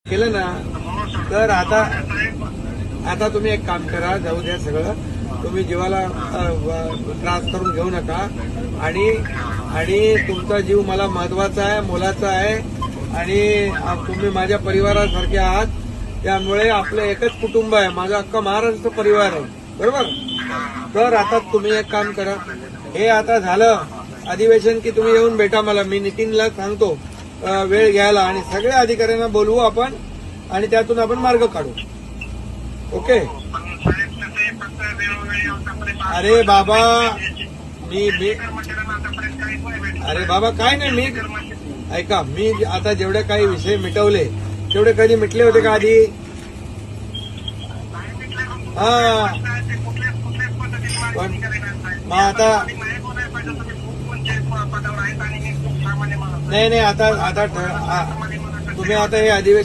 केलं ना तर आता तुम्ही एक काम करा, जाऊ द्या सगळं, तुम्ही जीवाला त्रास करून घेऊ नका आणि तुमचा जीव मला महत्वाचा आहे, मोलाचा आहे आणि तुम्ही माझ्या परिवारासारखे आहात. त्यामुळे आपलं एकच कुटुंब आहे, माझा अख्खा महाराष्ट्र परिवार आहे, बरोबर. तर आता तुम्ही एक काम करा, हे आता झालं अधिवेशन की तुम्ही येऊन भेटा मला, मी नितीनला सांगतो वेळ घ्यायला आणि सगळ्या अधिकाऱ्यांना बोलवू आपण आणि त्यातून आपण मार्ग काढू. ओके. अरे बाबा मी अरे बाबा काय नाही, मी ऐका, मी आता जेवढे काही विषय मिटवले तेवढे कधी मिटले होते का आधी? हा पण मग आता नाही आता तुम्ही आता हे अधिवेशन